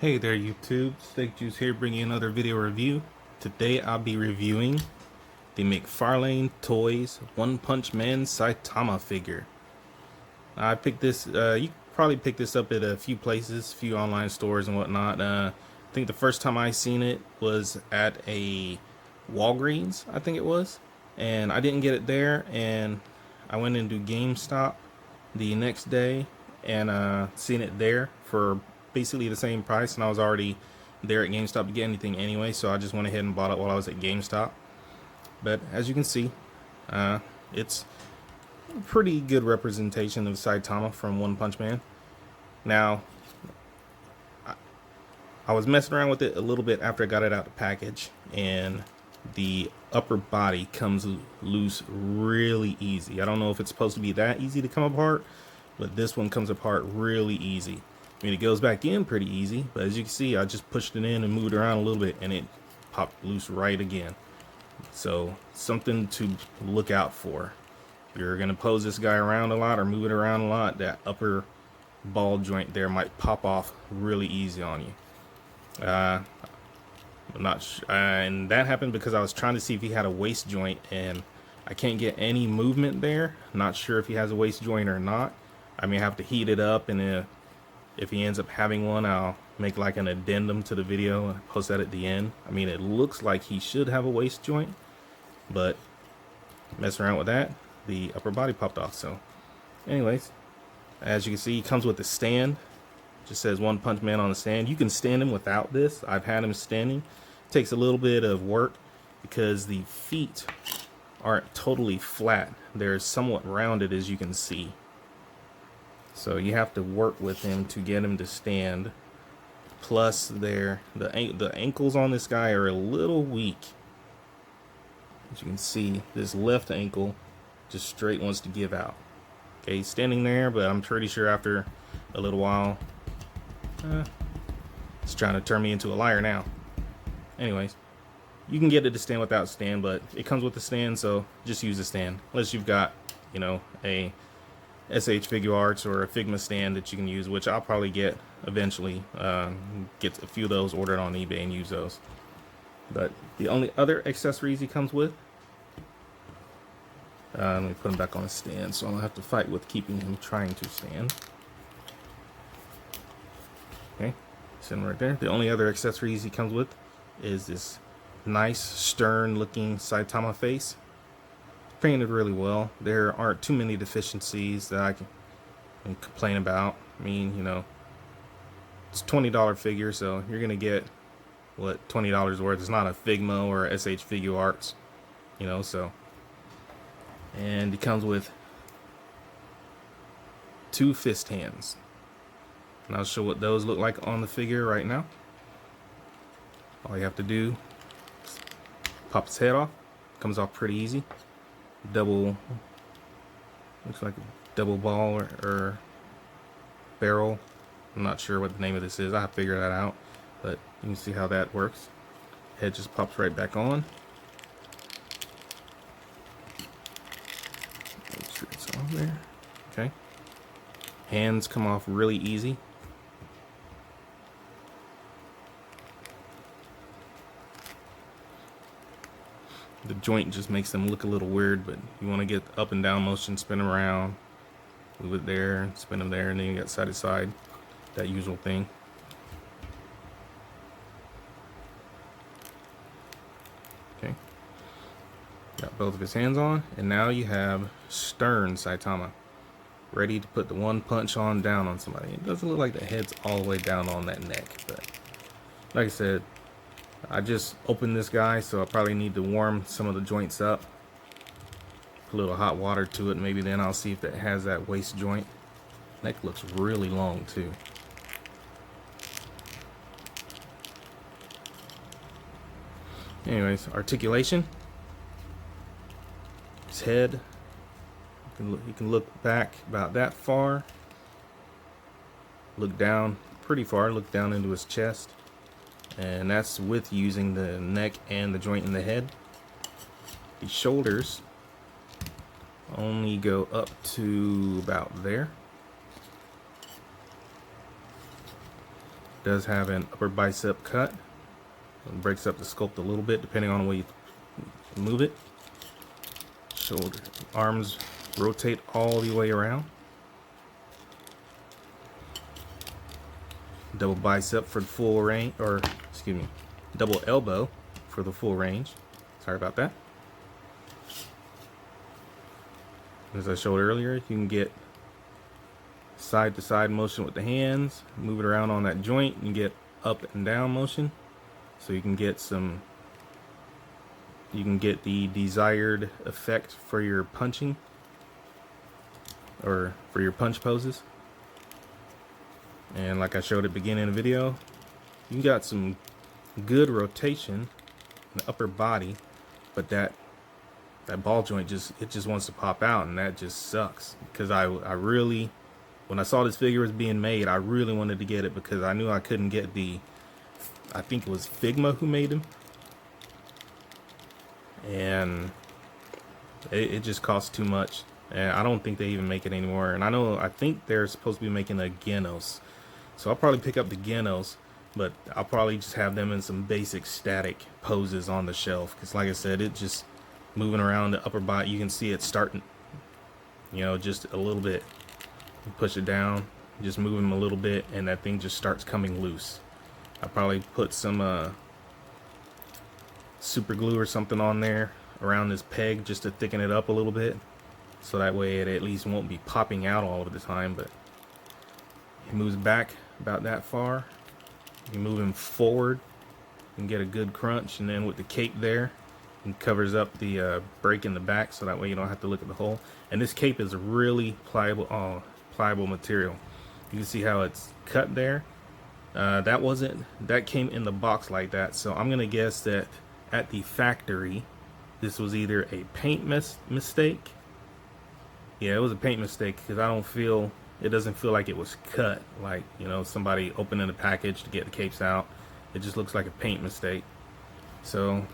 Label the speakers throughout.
Speaker 1: Hey there YouTube, Steak Juice here bringing you another video review. Today I'll be reviewing the McFarlane Toys One Punch Man Saitama figure. I picked this, you probably picked this up at a few places, a few online stores and whatnot. I think the first time I seen it was at a Walgreens, I think it was. And I didn't get it there, and I went into GameStop the next day and seen it there for basically the same price, and I was already there at GameStop to get anything anyway, so I just went ahead and bought it while I was at GameStop. But as you can see, it's a pretty good representation of Saitama from One Punch Man. Now, I was messing around with it a little bit after I got it out of the package, and the upper body comes loose really easy. I don't know if it's supposed to be that easy to come apart, but this one comes apart really easy. I mean, it goes back in pretty easy, but as you can see, I just pushed it in and moved around a little bit, and it popped loose right again. So, something to look out for. If you're going to pose this guy around a lot or move it around a lot, that upper ball joint there might pop off really easy on you. I'm not and that happened because I was trying to see if he had a waist joint, and I can't get any movement there. Not sure if he has a waist joint or not. I may have to heat it up, and if he ends up having one, I'll make like an addendum to the video and post that at the end. I mean, it looks like he should have a waist joint, but mess around with that, the upper body popped off. So anyways, as you can see, he comes with a stand. Just says One Punch Man on the stand. You can stand him without this. I've had him standing. It takes a little bit of work because the feet aren't totally flat. They're somewhat rounded, as you can see. So you have to work with him to get him to stand. Plus, the ankles on this guy are a little weak. As you can see, this left ankle just straight wants to give out. Okay, he's standing there, but I'm pretty sure after a little while, it's trying to turn me into a liar now. Anyways, you can get it to stand without stand, but it comes with a stand, so just use a stand. Unless you've got, you know, a SH Figure Arts or a Figma stand that you can use, which I'll probably get eventually. Get a few of those ordered on eBay and use those. But the only other accessories he comes with, let me put him back on a stand so I don't have to fight with keeping him trying to stand. Okay, sitting right there. The only other accessories he comes with is this nice stern looking Saitama face. Painted really well. There aren't too many deficiencies that I can complain about. I mean, you know, it's a $20 figure, so you're gonna get what $20 worth. It's not a Figma or a SH Figure Arts, you know. So, and it comes with 2 fist hands, and I'll show what those look like on the figure right now. All you have to do is pop his head off. Comes off pretty easy. Double, looks like a double ball or barrel. I'm not sure what the name of this is. I have to figure that out, but you can see how that works. Head just pops right back on. Make sure it's on there. Okay. Hands come off really easy. The joint just makes them look a little weird, but you want to get up and down motion, spin them around, move it there, spin them there, and then you got side to side, that usual thing. Okay, got both of his hands on, and now you have stern Saitama, ready to put the one punch on down on somebody. It doesn't look like the head's all the way down on that neck, but like I said, I just opened this guy, so I probably need to warm some of the joints up. Put a little hot water to it, maybe then I'll see if it has that waist joint. Neck looks really long too. Anyways, articulation. His head. You can look back about that far. Look down pretty far. Look down into his chest. And that's with using the neck and the joint in the head. The shoulders only go up to about there. does have an upper bicep cut. It breaks up the sculpt a little bit depending on the way you move it. Shoulder, arms rotate all the way around. Double bicep for the full range, or excuse me, double elbow for the full range. Sorry about that. As I showed earlier, you can get side to side motion with the hands, move it around on that joint, and get up and down motion. So you can get the desired effect for your punching, or for your punch poses. And like I showed at the beginning of the video, you got some good rotation in the upper body, but that ball joint just wants to pop out, and that just sucks. Because I really, when I saw this figure was being made, I really wanted to get it because I knew I couldn't get the, I think it was Figma who made him, and it just costs too much, and I don't think they even make it anymore. And I think they're supposed to be making a Genos, so I'll probably pick up the Genos, but I'll probably just have them in some basic static poses on the shelf, because like I said, it just moving around the upper body, you can see it starting, you know, just a little bit. You push it down, just move them a little bit, and that thing just starts coming loose. I probably put some super glue or something on there around this peg just to thicken it up a little bit, so that way it at least won't be popping out all of the time. But he moves back about that far, you move him forward and get a good crunch, and then with the cape there, it covers up the break in the back, so that way you don't have to look at the hole. And this cape is a really pliable material. You can see how it's cut there. That came in the box like that, so I'm gonna guess that at the factory this was either a paint mistake. Yeah, it was a paint mistake, because it doesn't feel like it was cut, like, you know, somebody opening the package to get the capes out. It just looks like a paint mistake. So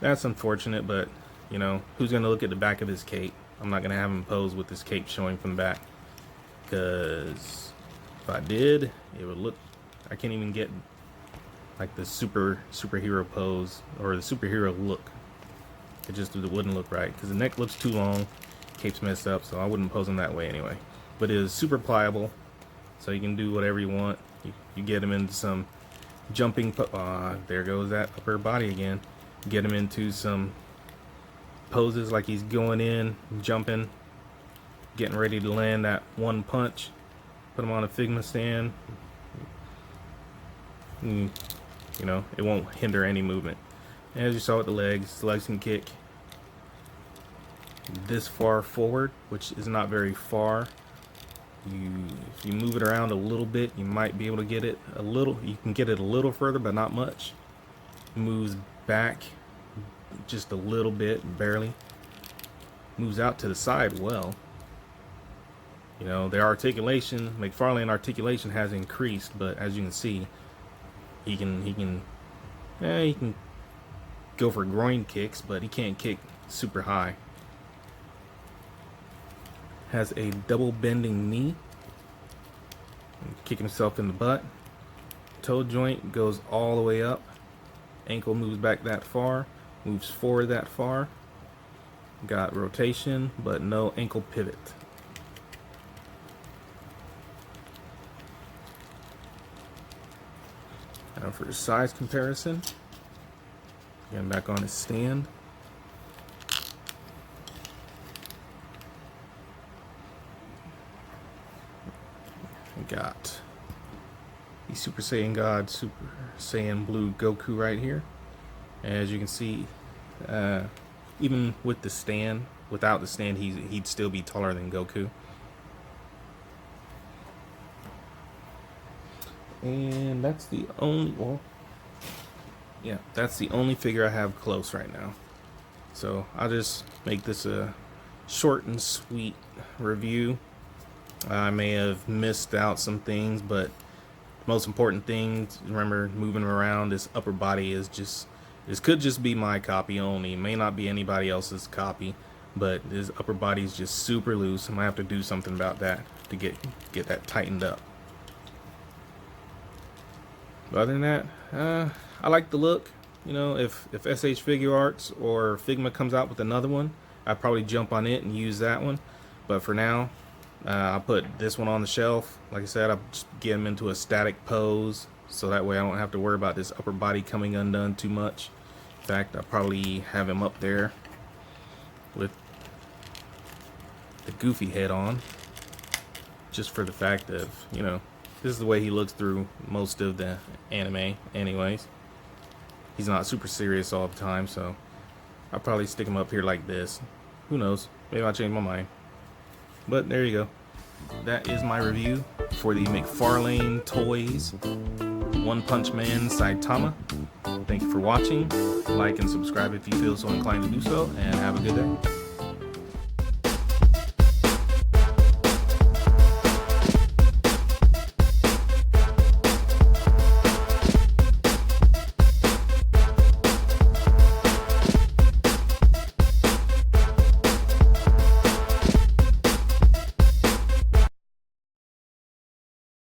Speaker 1: that's unfortunate, but you know, who's gonna look at the back of this cape? I'm not gonna have him pose with this cape showing from the back, because if I did, it would look, I can't even get like the superhero pose or the superhero look. It wouldn't look right, because the neck looks too long, cape's messed up, so I wouldn't pose him that way anyway. But it is super pliable, so you can do whatever you want. You get him into some jumping, there goes that upper body again. Get him into some poses like he's going in, jumping, getting ready to land that one punch. Put him on a Figma stand. You know, it won't hinder any movement. And as you saw with the legs can kick this far forward, which is not very far. If you move it around a little bit, you might be able to get it a little. You can get it a little further, but not much. Moves back just a little bit, barely. Moves out to the side well. You know, their articulation, McFarlane articulation has increased, but as you can see, he can go for groin kicks, but he can't kick super high. Has a double bending knee, kicking himself in the butt. Toe joint goes all the way up. Ankle moves back that far, moves forward that far. Got rotation, but no ankle pivot. Now for size comparison, again back on his stand. We got the Super Saiyan God, Super Saiyan Blue Goku right here. As you can see, even with the stand, without the stand, he'd still be taller than Goku. And that's the only, well, yeah, that's the only figure I have close right now. So I'll just make this a short and sweet review. I may have missed out some things, but the most important thing, remember, moving around, this upper body is just, this could just be my copy only. It may not be anybody else's copy, but this upper body is just super loose. I might have to do something about that to get that tightened up. But other than that, I like the look. You know, if SH Figure Arts or Figma comes out with another one, I'd probably jump on it and use that one. But for now, I'll put this one on the shelf. Like I said, I'll just get him into a static pose, so that way I don't have to worry about this upper body coming undone too much. In fact, I'll probably have him up there with the goofy head on, just for the fact of, you know, this is the way he looks through most of the anime anyways. He's not super serious all the time, so I'll probably stick him up here like this. Who knows? Maybe I'll change my mind. But there you go. That is my review for the McFarlane Toys One Punch Man Saitama. Thank you for watching. Like and subscribe if you feel so inclined to do so, and have a good day.